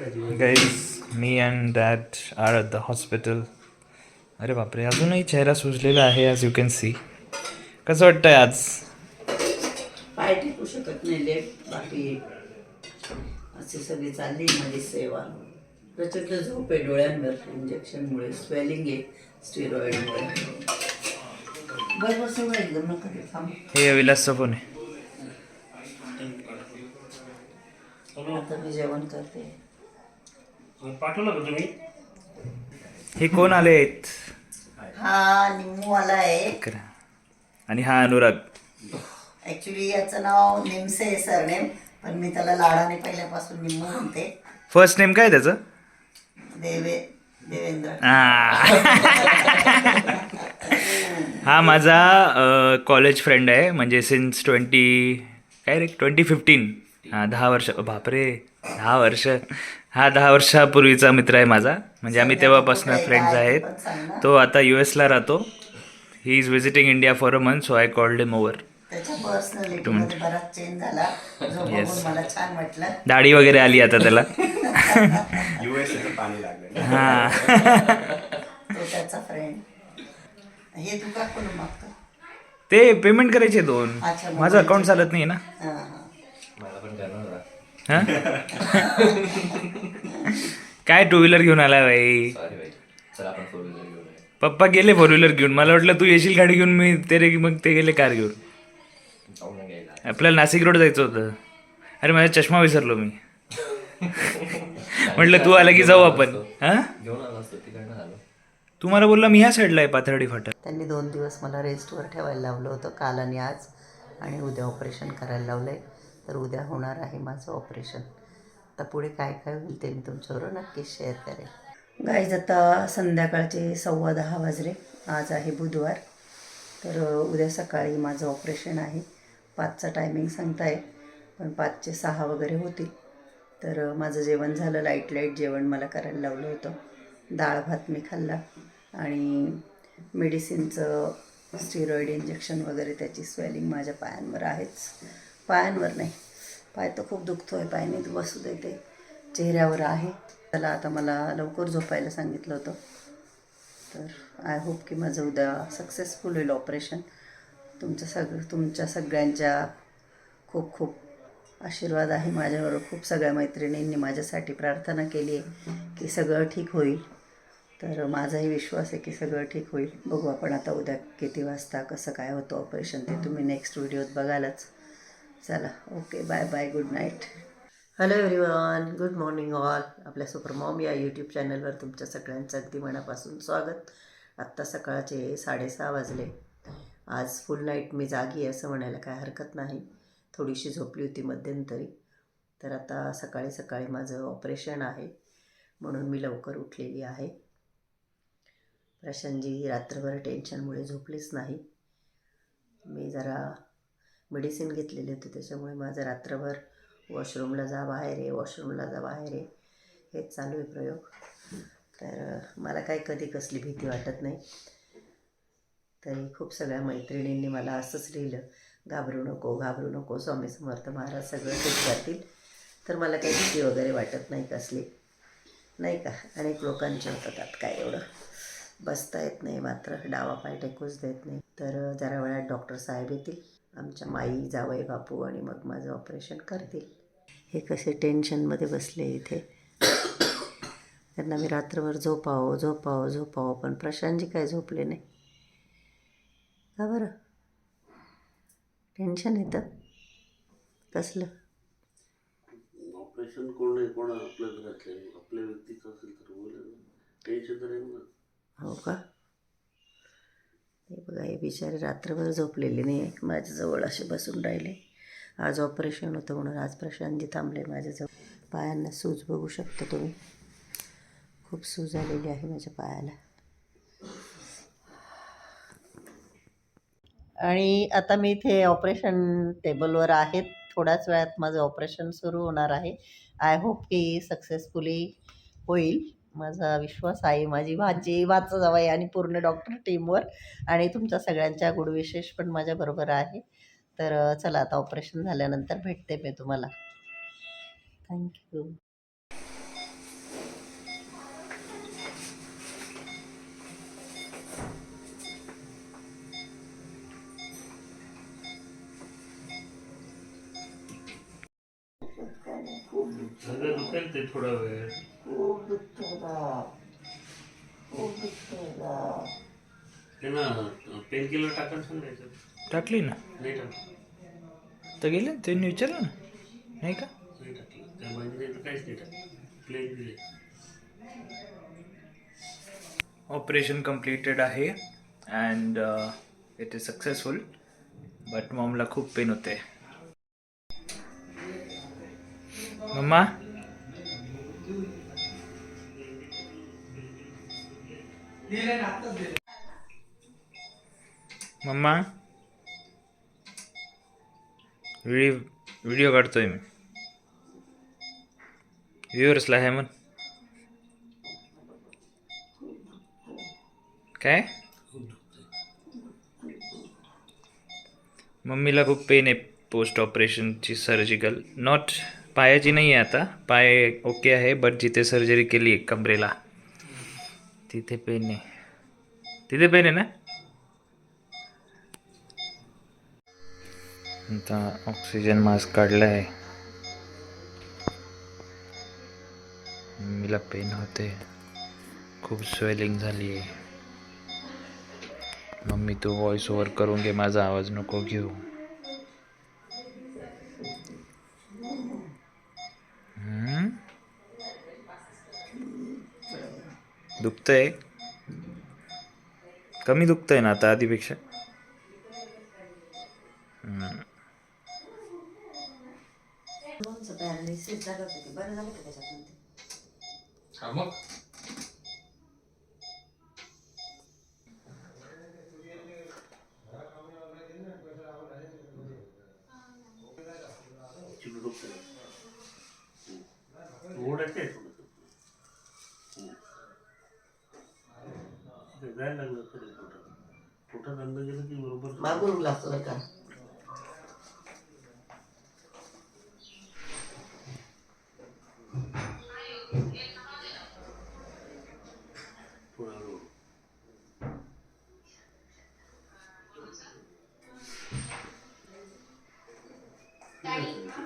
Guys, me and dad are at the hospital. अरे बापरे, अजूनही चेहरा सुजलेला आहे ॲज यू कॅन सी. कसं वाटतंय आज? पाय टिकू शकत नाही लेट. बाकी अशी सगळी चालली माझी सेवा. प्रचंड झोप आहे डोळ्यांवर इंजेक्शनमुळे, स्वेलिंग आहे स्टिरॉइडमुळे. बस सगळं एकदम नका ते थांब. हे विलासचा फोन आहे. आता मी जेवण करते. पाठवलं का तुम्ही? हे कोण आले आहेत? हा निम्मू आला आहे. आणि हा अनुराग. ऍक्च्युली याचं नाव निमसे आहे सरनेम, पण मी त्याला लाडाने पहिल्यापासून निम्मू म्हणते. फर्स्ट नेम काय त्याचं? देवेंद्र. हा माझा कॉलेज फ्रेंड आहे, म्हणजे सिन्स 2015. हा 10 वर्ष. बापरे 10 वर्ष. हा 10 वर्षापूर्वीचा मित्र आहे माझा, म्हणजे आम्ही तेव्हापासून फ्रेंड्स आहेत. तो आता US ला राहतो. He is visiting India for a month, so I called him over. त्याच्या पर्सनॅलिटीमध्ये बराच चेंज झाला, जो बघून मला छान वाटलं. दाढी वगैरे आली आता त्याला. पाणी लागलं. हा तो त्याचा फ्रेंड. हे तू का करून मागतो? ते पेमेंट करायचे 2. अच्छा, माझं अकाउंट चालत नाही ना. हां हां. मला पण करणार होता. हा? काय 2 व्हीलर घेऊन आला भाई? सॉरी भाई. चला आपण 4 व्हीलर घेऊन ये. पप्पा गेले 4 व्हीलर घेऊन. मला वाटलं तू येशील गाडी घेऊन, मी मग ते गेले कार घेऊन. जाऊ नाही घ्यायला. आपल्याला नाशिक रोड जायचं होतं. अरे माझा चष्मा विसरलो मी. म्हटलं तू आला की जाऊ आपण. हा, घेऊन आलो असतो तिकडनं आलो. तुम्हाला बोलला मी ह्या साईडला आहे पाथर्डी फाटा. त्यांनी 2 दिवस मला रेस्टवर ठेवायला लावलं होतं, काल आणि आज. आणि उद्या ऑपरेशन करायला लावलं आहे. तर उद्या होणार आहे माझं ऑपरेशन. आता पुढे काय काय होईल ते मी तुमच्याबरोबर नक्कीच शेअर करेल. गाईज आता संध्याकाळचे 10:15 वाजले. आज आहे बुधवार. तर उद्या सकाळी माझं ऑपरेशन आहे. 5चा टायमिंग सांगताय, पण 5चे 6 वगैरे होतील. तर माझं जेवण झालं. लाईट जेवण मला करायला लावलं होतं. डाळ भात मी खाल्ला आणि मेडिसिनचं स्टिरॉइड इंजेक्शन वगैरे, त्याची स्वेलिंग माझ्या पायांवर आहेच. पायांवर नाही, पाय तर खूप दुखतो आहे. पाय नाही बसू देते, चेहऱ्यावर आहे. त्याला आता मला लवकर झोपायला सांगितलं होतं. तर आय होप की माझं उद्या सक्सेसफुल होईल ऑपरेशन. तुमच्या सगळ्यांच्या खूप खूप आशीर्वाद आहे माझ्यावर. खूप सगळ्या मैत्रिणींनी माझ्यासाठी प्रार्थना केली आहे की सगळं ठीक होईल. तर माझाही विश्वास आहे की सगळं ठीक होईल. बघू आपण आता उद्या किती वाजता कसं काय होतं ऑपरेशन, ते तुम्ही नेक्स्ट व्हिडिओत बघालच. चला, okay, bye bye, good night. Hello everyone, good morning all. आपल्या सुपर मॉम या यूट्यूब चॅनलवर तुमच्या सगळ्यांचं अगदी मनापासून स्वागत. आत्ता सकाळचे 6:30 वाजले. आज फुल नाईट मी जागी आहे असं म्हणायला काय हरकत नाही. थोडीशी झोपली होती मध्यंतरी. तर आता सकाळी सकाळी माझं ऑपरेशन आहे, म्हणून मी लवकर उठलेली आहे. प्रशांतजी रात्रभर टेन्शनमुळे झोपलीच नाही. मी जरा मेडिसिन घेतलेली होती, त्याच्यामुळे माझं रात्रभर वॉशरूमला जा बाहेर आहे, वॉशरूमला जा बाहेर आहे, हेच चालू आहे प्रयोग. तर मला काही कधी कसली भीती वाटत नाही. तरी खूप सगळ्या मैत्रिणींनी मला असंच लिहिलं, घाबरू नको, घाबरू नको, स्वामी समर्थ महाराज सगळं ठीक करतील. तर मला काही भीती वगैरे वाटत नाही कसली, नाही का. अनेक लोकांचे होतं, त्यात काय एवढं. बसता येत नाही मात्र, डावा पाय टेकूच देत नाही. तर जरा वेळात डॉक्टर साहेब येतील, आमच्या माई, जावई, बापू, आणि मग माझं ऑपरेशन करतील. हे कसे टेन्शनमध्ये बसले इथे. त्यांना मी रात्रभर झोपावं, पण प्रशांतजी काय झोपले नाही. का बरं? टेन्शन येतं कसलं? ऑपरेशन कोण आहे, कोण आपल्या घरातले आपल्या व्यक्तीचं असेल तर बोलेल, टेन्शन तर येईल ना. हो का? हे बघा, हे बिचारे रात्रभर झोपलेले नाही, माझ्याजवळ असे बसून राहिले. आज ऑपरेशन होतं म्हणून आज प्रशांतजी थांबले माझ्याजवळ. पायांना सूज बघू शकता तुम्ही, खूप सूज आलेली आहे माझ्या पायाला. आणि आता मी इथे ऑपरेशन टेबलवर आहे. थोड्याच वेळात माझं ऑपरेशन सुरू होणार आहे. आय होप की सक्सेसफुली होईल. माझा विश्वास आहे माझी भाची, भाचा जावई आणि पूर्ण डॉक्टर टीमवर. आणि तुमच्या सगळ्यांच्या गुड विशेष पण माझ्याबरोबर आहे. तर चला, आता ऑपरेशन झाल्यानंतर भेटते मी तुम्हाला. थँक्यू. सगळं दुखेल ते थोडा वेळ. ते ना पेन किलर टाकायला सांगायचं. टाकली ना नाही टाकलं. तर गेले त्यांनी विचारलं ना नाही का नाही टाकलं. त्या बाईने तर काहीच नाही टाकलं. प्लेन दिले. ऑपरेशन कम्प्लिटेड आहे and it is successful but मॉमला खूप पेन होते. मम्मा मम्मा व्हिडिओ काढतोय मी व्ह्युअर्सला आहे म्हण काय मम्मीला खूप पेन आहे पोस्ट ऑपरेशनची सर्जिकल नॉट पायाची नाही आहे आता पाय ओके आहे बट जिथे सर्जरी केली आहे कमरेला तिथे पेन आहे तिथे पेन आहे ना आता ऑक्सिजन मास्क काढला आहे मम्मीला पेन होते खूप स्वेलिंग झाली आहे मम्मी तू व्हॉइस ओव्हर करून घे माझा आवाज नको घेऊ दुखतंय कमी दुखतंय ना आता आधीपेक्षा हा मग चिकट दुखतं. ओढायचं आहे थोडंसं. ते जायला लागलं तरी पोटात. पोटात अन्न गेलं की बरोबर मागून लागलं का थोडा हळूहळू.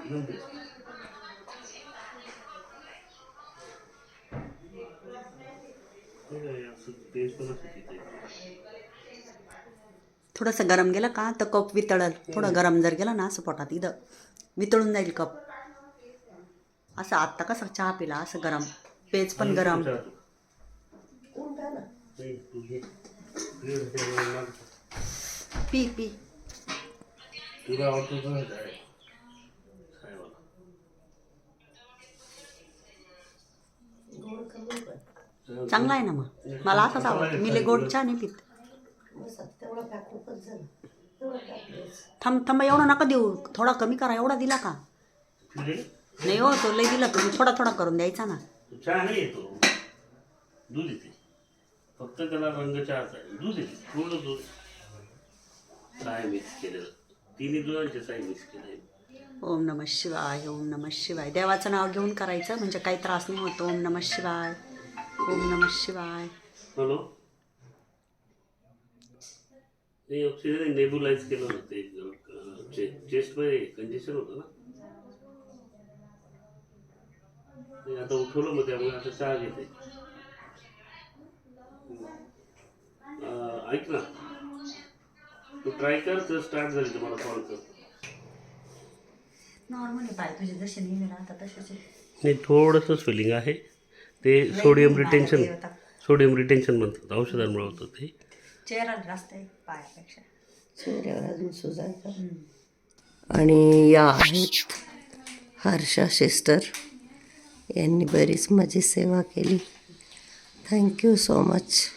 एकदम बेस्ट. हे काय असं तेज पण असतं तिथे. थोडंसं गरम गेलं का तर कप वितळल थोडं गरम जर गेलं ना असं पोटात इथं वितळून जाईल कप असं आत्ता कसं चहा पिला असं गरम पेज पण गरम नाही, तू घे. घे, घे, घे. पी पी तुला आवडतो तर काय? खायवाला. चांगला आहे ना मग मला असंच आवडतं मी लय गोड चहा नाही पीत थांब थांब एवढा नका देऊ थोडा कमी करा एवढा दिला का तुझे नाही हो तो लय दिला तुम्ही थोडा थोडा करून द्यायचा ना चहा नाही येतो. दूध येते. फक्त त्याला रंग चहाचा आहे. दूध येते. पूर्ण दूध. साय मिक्स केलेलं. तिन्ही दुधांचे साय मिक्स केले. ओम नमः शिवाय ओम नमः शिवाय देवाचं नाव घेऊन करायचं म्हणजे काही त्रास नाही होतो ओम नमः शिवाय ओम नमः शिवाय हॅलो. नाही ऑक्सिजन नेबुलाइज केलं होतं ते चेस्टमध्ये कंजेशन होतं ना ते आता उठवलं मग त्यामुळे आता चहा घेते. ऐक ना तू ट्राय कर तर स्टार्ट झाली तर मला कॉल कर. नॉर्मल आहे पाय तुझे जसे नेहमी राहतात तसेच नाही थोडंसं स्वेलिंग आहे ते सोडियम रिटेन्शन म्हणतात औषधांमुळे होतं ते. चेहरा जास्त आहे पायापेक्षा चेहऱ्यावर अजून सुजायचं आणि या आहेत हर्षा सिस्टर यांनी बरीच माझी सेवा केली थँक्यू सो मच.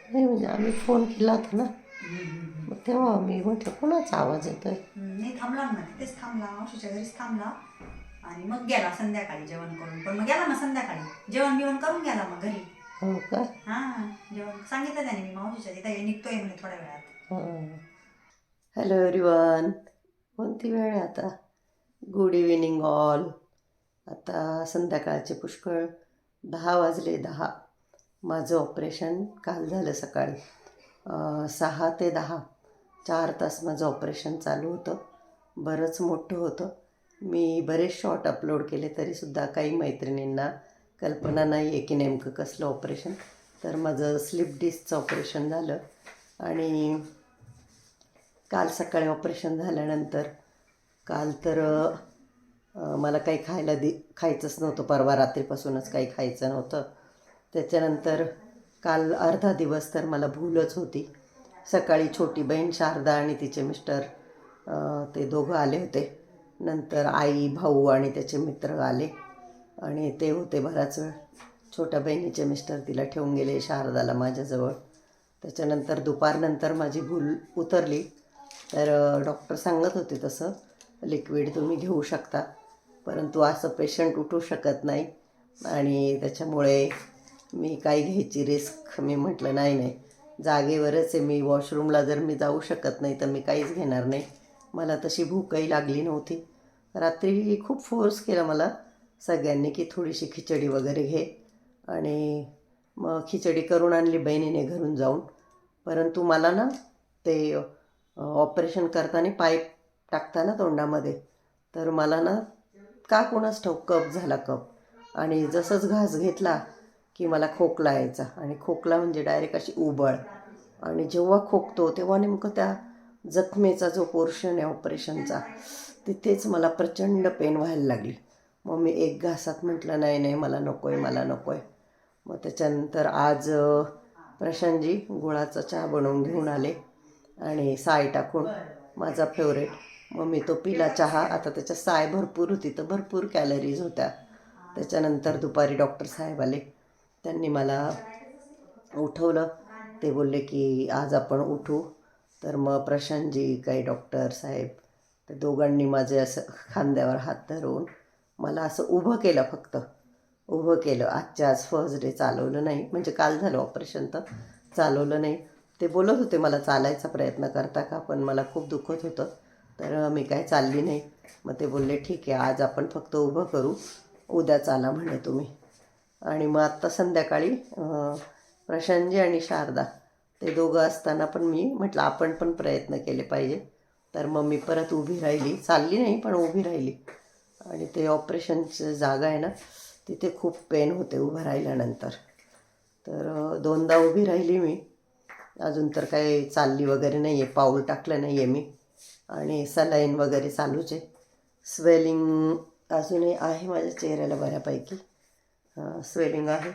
नाही म्हणजे आम्ही फोन केला होता ना मग तेव्हा मी म्हटलं कोणाचा आवाज येतोय नाही थांबला ना तिथेच थांबला मावशीच्या घरीच थांबला आणि मग गेला संध्याकाळी जेवण करून पण मग गेला ना संध्याकाळी जेवण बिवण करून गेला मग घरी. हो का हां जेवण सांगितलं त्याने मी मावशीच्या तिथे निघतोय म्हणे थोड्या वेळात. हॅलो एव्हरीवन कोणती वेळ आहे आता? Good evening all. आता संध्याकाळचे पुष्कळ 10 वाजले 10. माझं ऑपरेशन काल झालं सकाळी 6 ते 10 4 तास माझं ऑपरेशन चालू होतं. बरंच मोठं होतं. मी बरेच शॉर्ट अपलोड केले तरीसुद्धा काही मैत्रिणींना कल्पना नाही आहे की नेमकं कसलं ऑपरेशन. तर माझं स्लिप डिस्कचं ऑपरेशन झालं आणि काल सकाळी ऑपरेशन झाल्यानंतर काल तर मला काही खायचंच नव्हतं. परवा रात्रीपासूनच काही खायचं नव्हतं. त्याच्यानंतर काल अर्धा दिवस तर मला भूलच होती. सकाळी छोटी बहीण शारदा आणि तिचे मिस्टर ते दोघं आले होते. नंतर आई भाऊ आणि त्याचे मित्र आले आणि ते होते बराच वेळ. छोट्या बहिणीचे मिस्टर तिला ठेवून गेले शारदाला माझ्याजवळ. त्याच्यानंतर दुपारनंतर माझी भूल उतरली. तर डॉक्टर सांगत होते तसं लिक्विड तुम्ही घेऊ शकता, परंतु असं पेशंट उठू शकत नाही आणि त्याच्यामुळे मी काही घ्यायची रिस्क मी म्हटलं नाही जागेवरच आहे मी. वॉशरूमला जर मी जाऊ शकत नाही तर मी काहीच घेणार नाही. मला तशी भूकही लागली नव्हती. रात्री खूप फोर्स केला मला सगळ्यांनी की थोडीशी खिचडी वगैरे घे आणि मग खिचडी करून आणली बहिणीने घरून जाऊन. परंतु मला ना ते ऑपरेशन करताना पाईप टाकताना तोंडामध्ये तर मला ना का कोणाच ठाऊक कफ झाला कफ आणि जसंच घास घेतला की मला खोकला यायचा आणि खोकला म्हणजे डायरेक्ट अशी उबळ आणि जेव्हा खोकतो तेव्हा नेमकं त्या जखमेचा जो पोर्शन आहे ऑपरेशनचा तिथेच मला प्रचंड पेन व्हायला लागली. मग मी एक घासात म्हटलं नाही मला नको आहे. मग त्याच्यानंतर आज प्रशांतजी गुळाचा चहा बनवून घेऊन आले आणि साय टाकून माझा फेवरेट. मग मी तो पिला चहा. आता त्याच्यात साय भरपूर होती तर भरपूर कॅलरीज होत्या. त्याच्यानंतर दुपारी डॉक्टर साहेब आले. त्यांनी मला उठवलं. ते बोलले की आज आपण उठू. तर मग प्रशांतजी काही डॉक्टर साहेब ते दोघांनी माझे असं खांद्यावर हात धरून मला असं उभं केलं. फक्त उभं केलं. आजच्या आज फर्स्ट डे चालवलं नाही, म्हणजे काल झालं ऑपरेशन तर चालवलं नाही. ते बोलत होते मला चालायचा प्रयत्न करता का, पण मला खूप दुखत होतं तर मी काय चालली नाही. मग ते बोलले ठीक आहे आज आपण फक्त उभं करू, उद्या चाला म्हणे तुम्ही. आणि मग आत्ता संध्याकाळी प्रशांतजी आणि शारदा ते दोघं असताना पण मी म्हटलं आपण पण प्रयत्न केले पाहिजे. तर मग मी परत उभी राहिली, चालली नाही पण उभी राहिली. आणि ते ऑपरेशनचं जागा आहे ना तिथे खूप पेन होते उभं राहिल्यानंतर. तर 2दा उभी राहिली मी. अजून तर काही चालली वगैरे नाही आहे, पाऊल टाकलं नाही आहे मी. आणि सलाईन वगैरे चालूच आहे. स्वेलिंग अजूनही आहे माझ्या चेहऱ्याला बऱ्यापैकी. स्वेलिंग आहे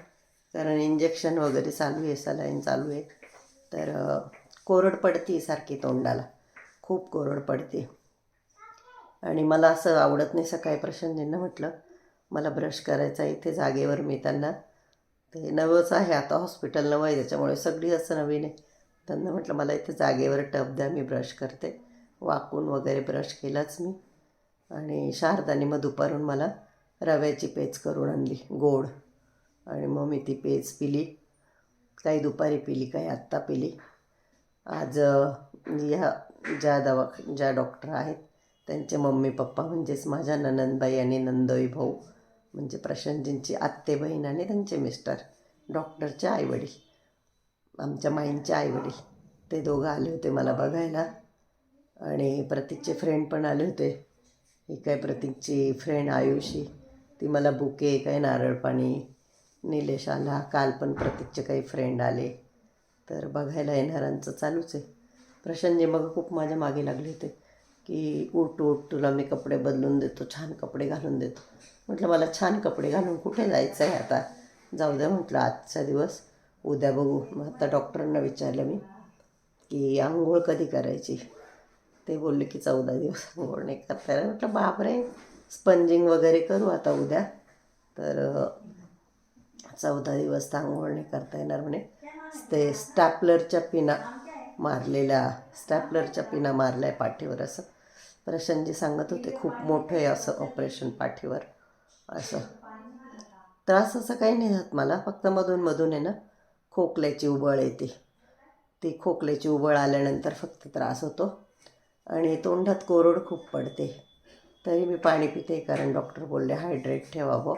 कारण इंजेक्शन वगैरे चालू आहे, सलाईन चालू आहे. तर कोरड पडते सारखी तोंडाला, खूप कोरड पडते. आणि मला असं आवडत नाही. सकाळी प्रशांतजींना म्हटलं मला ब्रश करायचा आहे इथे जागेवर. मी त्यांना ते नवंच आहे आता हॉस्पिटल नवं आहे त्याच्यामुळे सगळी असं नवीन आहे. त्यांना म्हटलं मला इथे जागेवर टब द्या मी ब्रश करते. वाकून वगैरे ब्रश केलाच मी. आणि शारदाने मग दुपारून मला रव्याची पेज करून आणली गोड आणि मग मी ती पेज पिली. काही दुपारी पिली, काही आत्ता पिली. आज ह्या ज्या डॉक्टर आहेत त्यांचे मम्मी पप्पा म्हणजेच माझ्या ननंदबाई आणि नंदोई भाऊ म्हणजे प्रशांतजींची आत्ते बहीण आणि त्यांचे मिस्टर डॉक्टरचे आईवडील, आमच्या माईंचे आईवडील ते दोघं आले होते मला बघायला. आणि प्रतीकचे फ्रेंड पण आले होते. ही काय प्रतीकची फ्रेंड आयुषी ती मला बुके काय नारळ पाणी. निलेश आला. काल पण प्रतीकचे काही फ्रेंड आले. तर बघायला येणाऱ्यांचं चालूच आहे. प्रशांतजी मग खूप माझ्या मागे लागले होते की उठ तुला मी कपडे बदलून देतो, छान कपडे घालून देतो. म्हटलं मला छान कपडे घालून कुठे जायचं आहे आता, जाऊ द्या म्हटलं आजचा दिवस, उद्या बघू. मग आता डॉक्टरांना विचारलं मी की आंघोळ कधी करायची. ते बोलले की 14 दिवस आंघोळ नाही करता येणार. म्हटलं बापरे, स्पंजिंग वगैरे करू आता उद्या. तर 14 दिवस तर आंघोळ नाही करता येणार म्हणे. ते स्टॅपलरच्या पिना मारल्या पाठीवर असं प्रशांतजी सांगत होते. खूप मोठं आहे असं ऑपरेशन पाठीवर. असं त्रास असं काही नाही झात मला, फक्त मधून आहे ना खोकल्याची उबळ येते. ती खोकल्याची उबळ आल्यानंतर फक्त त्रास होतो. आणि तोंडात कोरड खूप पडते. तरी मी पाणी पिते, कारण डॉक्टर बोलले हायड्रेट ठेवावं.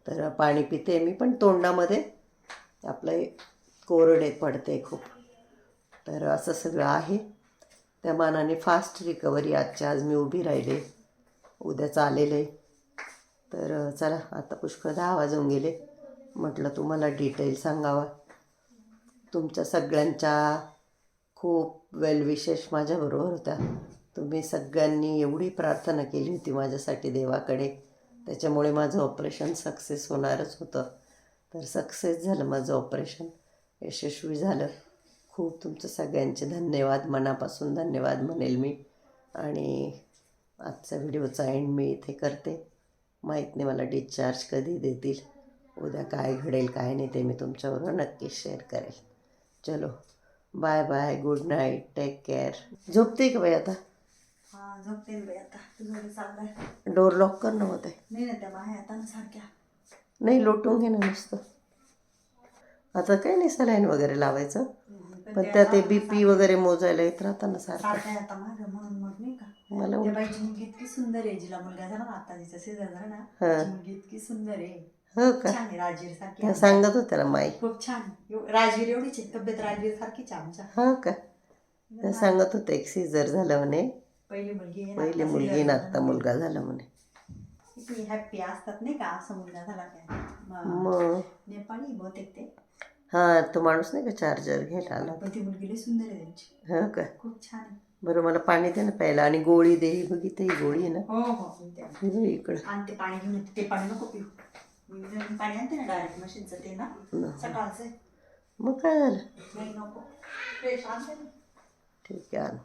तर पाणी पिते मी, पण तोंडामध्ये आपलं कोरडे पडते खूप. तर असं सगळं आहे. त्या मानाने फास्ट रिकव्हरी आजच्या आज मी उभी राहिले, उद्या चालेले. तर चला, आता पुष्कळ 10 वाजून गेले. म्हटलं तुम्हाला डिटेल सांगावा. तुमच्या सगळ्यांच्या खूप वेल विशेष माझ्याबरोबर होत्या. तुम्ही सगळ्यांनी एवढी प्रार्थना केली होती माझ्यासाठी देवाकडे, त्याच्यामुळे माझं ऑपरेशन सक्सेस होणारच होतं. तर सक्सेस झालं माझं ऑपरेशन, यशस्वी झालं. खूप तुमचं सगळ्यांचे धन्यवाद, मनापासून धन्यवाद म्हणेल मी. आणि आजचा व्हिडिओचा एंड मी इथे करते. माहीत नाही मला डिस्चार्ज कधी देतील, उद्या काय घडेल काय नाही ते मी तुमच्याबरोबर नक्कीच शेअर करेल. चलो, bye bye, good night, take care. झोपते का बाई आता? हा झोपते बाई आता. तुझं चाललंय? डोर लॉक कर ना होते. नाही ना त्या बाहेर आता ना सारख्या. नाही, लोटून घे ना नुसतं. आता काही नाही सलाईन वगैरे लावायचं, पण त्या ते BP वगैरे मोजायला येत राहताना सारखं. सारख्या आता माझं म्हणून मग नाही का. मला त्या बाईची मुलगी इतकी सुंदर आहे, जिला मुलगा झाला ना आता, जिचा शेजार झाला ना, हा. ती मुलगी इतकी सुंदर आहे. हो का? छान आहे, राजवीर सारखी. त्या सांगत होत्या ना माई. खूप छान. राजवीर एवढीच आहे, तब्येत राजवीर सारखीच आहे आमच्या. हो का? त्या सांगत होते एक सीझर झालं म्हणे, पहिली मुलगी आहे ना, पहिली आता मुलगी सीझर ना झालं आत्ता ना. मुलगा झाला म्हणे. किती हॅप्पी असतात नाही का असं मुलगा झाला काय. मग नेपाळी बहुतेक ते. हा, तो माणूस नाही का चार्जर घ्यायला आला. पण ती मुलगी लई सुंदर आहे त्यांची. हो का? खूप छान आहे. बरं, मला पाणी दे ना प्यायला, आणि गोळी दे. बघितलं ही गोळी आहे ना, हो हो त्या ही बघ इकडं. आणि ते पाणी घेऊन येते. ते पाणी नको पिऊ. मी पाणी आणते ना डायरेक्ट मशीनचं ते ना, सकाळचं. मग काय झालं? नाही नको, फ्रेश आणते ना. ठीक आहे, आण.